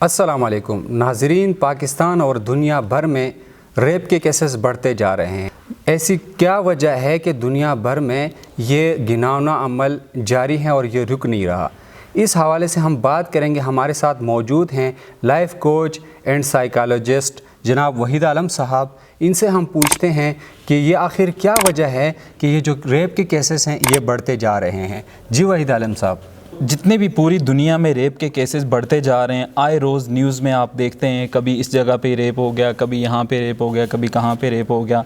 السلام علیکم ناظرین، پاکستان اور دنیا بھر میں ریپ کے کیسز بڑھتے جا رہے ہیں۔ ایسی کیا وجہ ہے کہ دنیا بھر میں یہ گھناؤنا عمل جاری ہے اور یہ رک نہیں رہا؟ اس حوالے سے ہم بات کریں گے۔ ہمارے ساتھ موجود ہیں لائف کوچ اینڈ سائیکالوجسٹ جناب وحید عالم صاحب۔ ان سے ہم پوچھتے ہیں کہ یہ آخر کیا وجہ ہے کہ یہ جو ریپ کے کیسز ہیں یہ بڑھتے جا رہے ہیں۔ جی وحید عالم صاحب۔ جتنے بھی پوری دنیا میں ریپ کے کیسز بڑھتے جا رہے ہیں، آئے روز نیوز میں آپ دیکھتے ہیں، کبھی اس جگہ پہ ریپ ہو گیا، کبھی یہاں پہ ریپ ہو گیا، کبھی کہاں پہ ریپ ہو گیا۔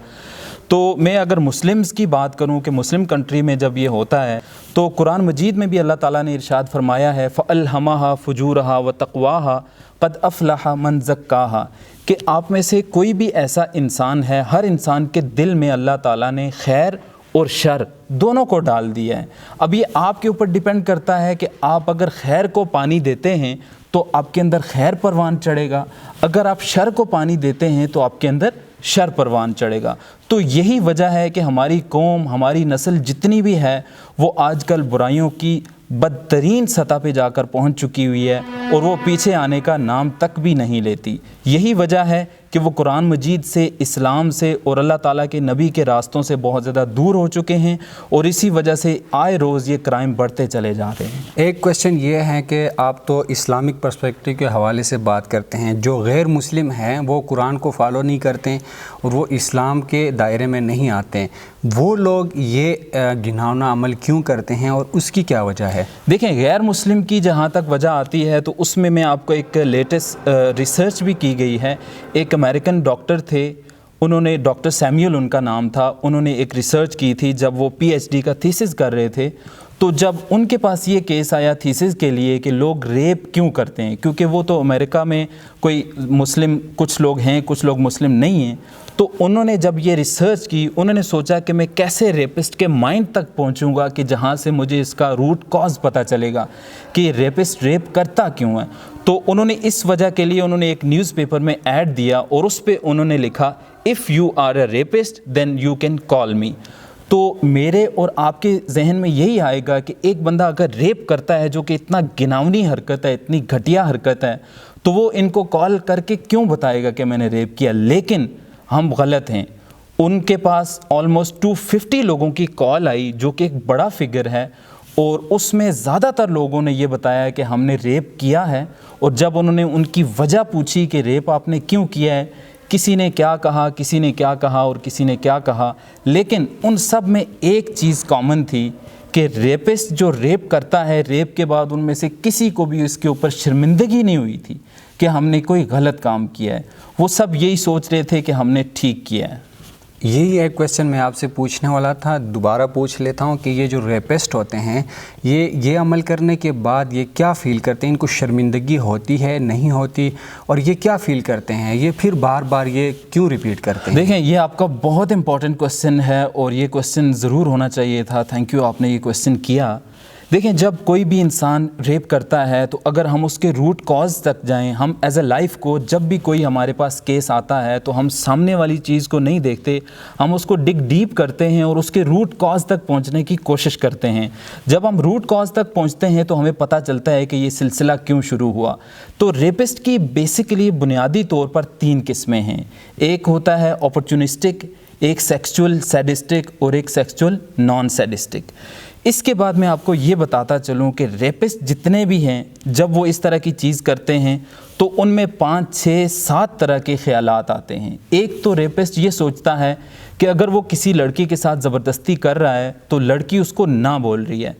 تو میں اگر مسلمز کی بات کروں کہ مسلم کنٹری میں جب یہ ہوتا ہے تو قرآن مجید میں بھی اللہ تعالیٰ نے ارشاد فرمایا ہے فَأَلْهَمَهَا فُجُورَهَا وَتَقْوَاهَا قَدْ أَفْلَحَ مَنْ زَكَّاهَا، کہ آپ میں سے کوئی بھی ایسا انسان ہے، ہر انسان کے دل میں اللہ تعالیٰ نے خیر اور شر دونوں کو ڈال دیا ہے۔ اب یہ آپ کے اوپر ڈیپینڈ کرتا ہے کہ آپ اگر خیر کو پانی دیتے ہیں تو آپ کے اندر خیر پروان چڑھے گا، اگر آپ شر کو پانی دیتے ہیں تو آپ کے اندر شر پروان چڑھے گا۔ تو یہی وجہ ہے کہ ہماری قوم، ہماری نسل جتنی بھی ہے وہ آج کل برائیوں کی بدترین سطح پہ جا کر پہنچ چکی ہوئی ہے اور وہ پیچھے آنے کا نام تک بھی نہیں لیتی۔ یہی وجہ ہے کہ وہ قرآن مجید سے، اسلام سے اور اللہ تعالیٰ کے نبی کے راستوں سے بہت زیادہ دور ہو چکے ہیں، اور اسی وجہ سے آئے روز یہ کرائم بڑھتے چلے جا رہے ہیں۔ ایک کویشچن یہ ہے کہ آپ تو اسلامک پرسپیکٹیو کے حوالے سے بات کرتے ہیں، جو غیر مسلم ہیں وہ قرآن کو فالو نہیں کرتے اور وہ اسلام کے دائرے میں نہیں آتے، وہ لوگ یہ گھناؤنا عمل کیوں کرتے ہیں اور اس کی کیا وجہ ہے؟ دیکھیں، غیر مسلم کی جہاں تک وجہ آتی ہے تو اس میں آپ کو ایک لیٹسٹ ریسرچ بھی کی گئی ہے۔ ایک امریکن ڈاکٹر تھے، انہوں نے، ڈاکٹر سیمیول ان کا نام تھا، انہوں نے ایک ریسرچ کی تھی جب وہ پی ایچ ڈی کا تھیسس کر رہے تھے۔ تو جب ان کے پاس یہ کیس آیا تھیسس کے لیے کہ لوگ ریپ کیوں کرتے ہیں، کیونکہ وہ تو امریکہ میں کوئی مسلم کچھ لوگ ہیں، کچھ لوگ مسلم نہیں ہیں، تو انہوں نے جب یہ ریسرچ کی، انہوں نے سوچا کہ میں کیسے ریپسٹ کے مائنڈ تک پہنچوں گا کہ جہاں سے مجھے اس کا روٹ کاز پتہ چلے گا کہ ریپسٹ ریپ کرتا کیوں ہے۔ تو انہوں نے اس وجہ کے لیے انہوں نے ایک نیوز پیپر میں ایڈ دیا اور اس پہ انہوں نے لکھا if you are a rapist then you can call me. تو میرے اور آپ کے ذہن میں یہی آئے گا کہ ایک بندہ اگر ریپ کرتا ہے جو کہ اتنا گھناؤنی حرکت ہے، اتنی گھٹیا حرکت ہے، تو وہ ان کو کال کر کے کیوں بتائے گا کہ میں نے ریپ کیا؟ لیکن ہم غلط ہیں۔ ان کے پاس آلموسٹ 250 لوگوں کی کال آئی جو کہ ایک بڑا فگر ہے، اور اس میں زیادہ تر لوگوں نے یہ بتایا کہ ہم نے ریپ کیا ہے۔ اور جب انہوں نے ان کی وجہ پوچھی کہ ریپ آپ نے کیوں کیا ہے، کسی نے کیا کہا، کسی نے کیا کہا اور کسی نے کیا کہا، لیکن ان سب میں ایک چیز کامن تھی کہ ریپسٹ جو ریپ کرتا ہے، ریپ کے بعد ان میں سے کسی کو بھی اس کے اوپر شرمندگی نہیں ہوئی تھی کہ ہم نے کوئی غلط کام کیا ہے، وہ سب یہی سوچ رہے تھے کہ ہم نے ٹھیک کیا ہے۔ یہی ایک کویشچن میں آپ سے پوچھنے والا تھا، دوبارہ پوچھ لیتا ہوں کہ یہ جو ریپسٹ ہوتے ہیں یہ عمل کرنے کے بعد یہ کیا فیل کرتے ہیں؟ ان کو شرمندگی ہوتی ہے، نہیں ہوتی، اور یہ کیا فیل کرتے ہیں؟ یہ پھر بار بار یہ کیوں ریپیٹ کرتے ہیں؟ دیکھیں، یہ آپ کا بہت امپورٹنٹ کویشچن ہے اور یہ کویشچن ضرور ہونا چاہیے تھا۔ تھینک یو، آپ نے یہ کویشچن کیا۔ دیکھیں، جب کوئی بھی انسان ریپ کرتا ہے تو اگر ہم اس کے روٹ کاز تک جائیں، ہم ایز اے لائف کو جب بھی کوئی ہمارے پاس کیس آتا ہے تو ہم سامنے والی چیز کو نہیں دیکھتے، ہم اس کو ڈگ ڈیپ کرتے ہیں اور اس کے روٹ کاز تک پہنچنے کی کوشش کرتے ہیں۔ جب ہم روٹ کاز تک پہنچتے ہیں تو ہمیں پتہ چلتا ہے کہ یہ سلسلہ کیوں شروع ہوا۔ تو ریپسٹ کی بیسیکلی بنیادی طور پر 3 قسمیں ہیں۔ ایک ہوتا ہے اپرچونسٹک، ایک سیکسچول سیڈسٹک اور ایک سیکسچول نان سیڈسٹک۔ اس کے بعد میں آپ کو یہ بتاتا چلوں کہ ریپسٹ جتنے بھی ہیں جب وہ اس طرح کی چیز کرتے ہیں تو ان میں 5 6 7 طرح کے خیالات آتے ہیں۔ ایک تو ریپسٹ یہ سوچتا ہے کہ اگر وہ کسی لڑکی کے ساتھ زبردستی کر رہا ہے تو لڑکی اس کو نہ بول رہی ہے،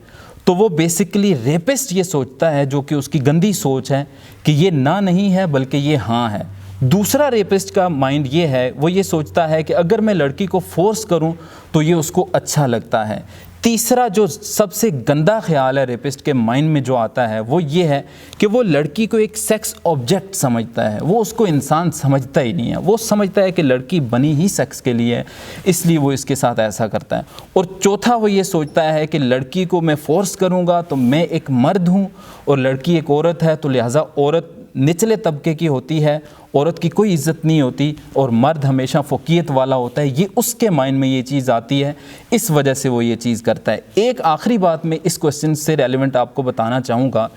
تو وہ بیسیکلی ریپسٹ یہ سوچتا ہے، جو کہ اس کی گندی سوچ ہے، کہ یہ نہ نہیں ہے بلکہ یہ ہاں ہے۔ دوسرا ریپسٹ کا مائنڈ یہ ہے، وہ یہ سوچتا ہے کہ اگر میں لڑکی کو فورس کروں تو یہ اس کو اچھا لگتا ہے۔ تیسرا جو سب سے گندا خیال ہے ریپسٹ کے مائنڈ میں جو آتا ہے وہ یہ ہے کہ وہ لڑکی کو ایک سیکس آبجیکٹ سمجھتا ہے، وہ اس کو انسان سمجھتا ہی نہیں ہے، وہ سمجھتا ہے کہ لڑکی بنی ہی سیکس کے لیے ہے، اس لیے وہ اس کے ساتھ ایسا کرتا ہے۔ اور چوتھا وہ یہ سوچتا ہے کہ لڑکی کو میں فورس کروں گا تو میں ایک مرد ہوں اور لڑکی ایک عورت ہے، تو لہٰذا عورت نچلے طبقے کی ہوتی ہے، عورت کی کوئی عزت نہیں ہوتی اور مرد ہمیشہ فوقیت والا ہوتا ہے۔ یہ اس کے مائنڈ میں یہ چیز آتی ہے، اس وجہ سے وہ یہ چیز کرتا ہے۔ ایک آخری بات میں اس کویسچن سے ریلیونٹ آپ کو بتانا چاہوں گا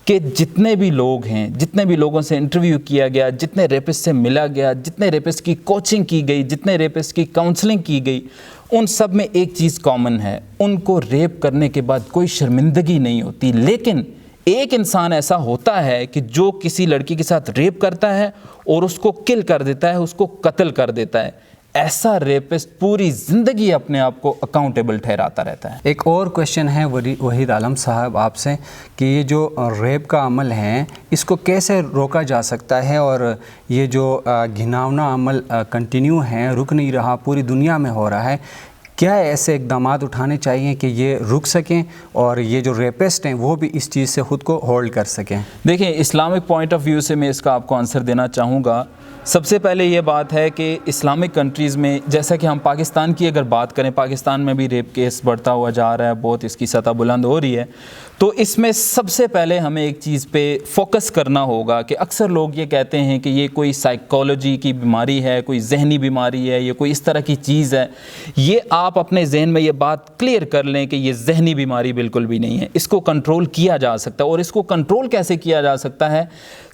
کہ جتنے بھی لوگ ہیں، جتنے بھی لوگوں سے انٹرویو کیا گیا، جتنے ریپسٹ سے ملا گیا، جتنے ریپسٹ کی کوچنگ کی گئی، جتنے ریپسٹ کی کاؤنسلنگ کی گئی، ان سب میں ایک چیز کامن ہے، ان کو ریپ کرنے کے بعد کوئی شرمندگی نہیں ہوتی. لیکن ایک انسان ایسا ہوتا ہے کہ جو کسی لڑکی کے ساتھ ریپ کرتا ہے اور اس کو کل کر دیتا ہے، اس کو قتل کر دیتا ہے. ایسا ریپسٹ پوری زندگی اپنے آپ کو اکاؤنٹیبل ٹھہراتا رہتا ہے. ایک اور کویشچن ہے وحید عالم صاحب آپ سے کہ یہ جو ریپ کا عمل ہے اس کو کیسے روکا جا سکتا ہے، اور یہ جو گھناؤنا عمل کنٹینیو ہے، رک نہیں رہا، پوری دنیا میں ہو رہا ہے، کیا ایسے اقدامات اٹھانے چاہیے کہ یہ رک سکیں اور یہ جو ریپسٹ ہیں وہ بھی اس چیز سے خود کو ہولڈ کر سکیں؟ دیکھیں، اسلامک پوائنٹ آف ویو سے میں اس کا آپ کو آنسر دینا چاہوں گا. سب سے پہلے یہ بات ہے کہ اسلامک کنٹریز میں، جیسا کہ ہم پاکستان کی اگر بات کریں، پاکستان میں بھی ریپ کیس بڑھتا ہوا جا رہا ہے، بہت اس کی سطح بلند ہو رہی ہے. تو اس میں سب سے پہلے ہمیں ایک چیز پہ فوکس کرنا ہوگا کہ اکثر لوگ یہ کہتے ہیں کہ یہ کوئی سائیکالوجی کی بیماری ہے، کوئی ذہنی بیماری ہے، یہ کوئی اس طرح کی چیز ہے. یہ آپ اپنے ذہن میں یہ بات کلیئر کر لیں کہ یہ ذہنی بیماری بالکل بھی نہیں ہے. اس کو کنٹرول کیا جا سکتا ہے. اور اس کو کنٹرول کیسے کیا جا سکتا ہے؟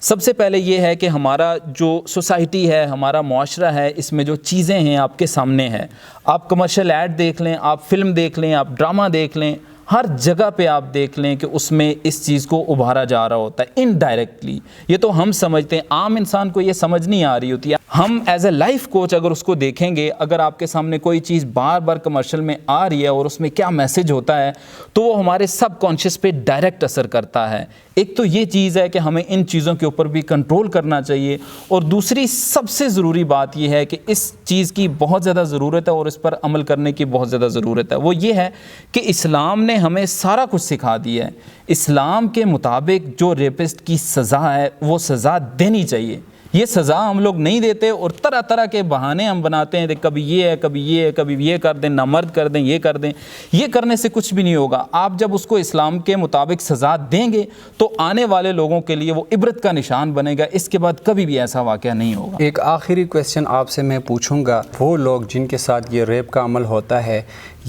سب سے پہلے یہ ہے کہ ہمارا جو سوسائٹی ہے، ہمارا معاشرہ ہے، اس میں جو چیزیں ہیں آپ کے سامنے ہے. آپ کمرشل ایڈ دیکھ لیں، آپ فلم دیکھ لیں، آپ ڈرامہ دیکھ لیں، ہر جگہ پہ آپ دیکھ لیں کہ اس میں اس چیز کو ابھارا جا رہا ہوتا ہے انڈائریکٹلی. یہ تو ہم سمجھتے ہیں، عام انسان کو یہ سمجھ نہیں آ رہی ہوتی ہے. ہم ایز اے لائف کوچ اگر اس کو دیکھیں گے، اگر آپ کے سامنے کوئی چیز بار بار کمرشل میں آ رہی ہے اور اس میں کیا میسج ہوتا ہے، تو وہ ہمارے سب کانشیس پہ ڈائریکٹ اثر کرتا ہے. ایک تو یہ چیز ہے کہ ہمیں ان چیزوں کے اوپر بھی کنٹرول کرنا چاہیے. اور دوسری سب سے ضروری بات یہ ہے کہ اس چیز کی بہت زیادہ ضرورت ہے اور اس پر عمل کرنے کی بہت زیادہ ضرورت ہے. وہ یہ ہے کہ اسلام نے ہمیں سارا کچھ سکھا دیا ہے. اسلام کے مطابق جو ریپسٹ کی سزا ہے وہ سزا دینی چاہیے. یہ سزا ہم لوگ نہیں دیتے اور طرح طرح کے بہانے ہم بناتے ہیں، کبھی یہ ہے، کبھی یہ ہے، کبھی یہ کر دیں، نامرد کر دیں، یہ کر دیں. یہ کرنے سے کچھ بھی نہیں ہوگا. آپ جب اس کو اسلام کے مطابق سزا دیں گے تو آنے والے لوگوں کے لیے وہ عبرت کا نشان بنے گا. اس کے بعد کبھی بھی ایسا واقعہ نہیں ہوگا. ایک آخری کویسچن آپ سے میں پوچھوں گا، وہ لوگ جن کے ساتھ یہ ریپ کا عمل ہوتا ہے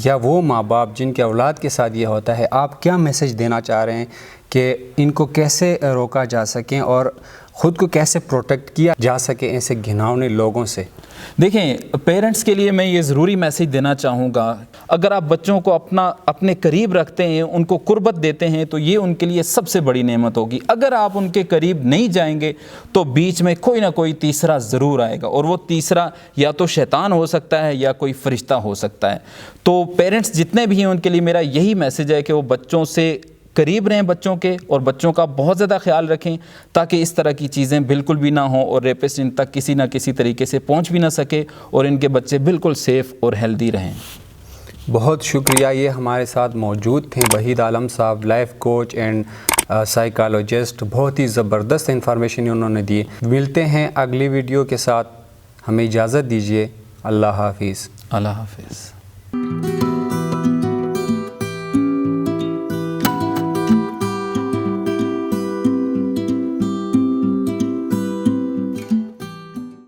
یا وہ ماں باپ جن کے اولاد کے ساتھ یہ ہوتا ہے، آپ کیا میسج دینا چاہ رہے ہیں کہ ان کو کیسے روکا جا سکیں اور خود کو کیسے پروٹیکٹ کیا جا سکے ایسے گھناؤنے لوگوں سے؟ دیکھیں، پیرنٹس کے لیے میں یہ ضروری میسج دینا چاہوں گا، اگر آپ بچوں کو اپنے قریب رکھتے ہیں، ان کو قربت دیتے ہیں، تو یہ ان کے لیے سب سے بڑی نعمت ہوگی. اگر آپ ان کے قریب نہیں جائیں گے تو بیچ میں کوئی نہ کوئی تیسرا ضرور آئے گا، اور وہ تیسرا یا تو شیطان ہو سکتا ہے یا کوئی فرشتہ ہو سکتا ہے. تو پیرنٹس جتنے بھی ہیں ان کے لیے میرا یہی میسج ہے کہ وہ بچوں سے قریب رہیں، بچوں کے، اور بچوں کا بہت زیادہ خیال رکھیں تاکہ اس طرح کی چیزیں بالکل بھی نہ ہوں اور ریپسٹ ان تک کسی نہ کسی طریقے سے پہنچ بھی نہ سکے اور ان کے بچے بالکل سیف اور ہیلدی رہیں. بہت شکریہ. یہ ہمارے ساتھ موجود تھے وحید عالم صاحب، لائف کوچ اینڈ سائیکالوجسٹ. بہت ہی زبردست انفارمیشن انہوں نے دی. ملتے ہیں اگلی ویڈیو کے ساتھ. ہمیں اجازت دیجیے. اللہ حافظ. اللہ حافظ.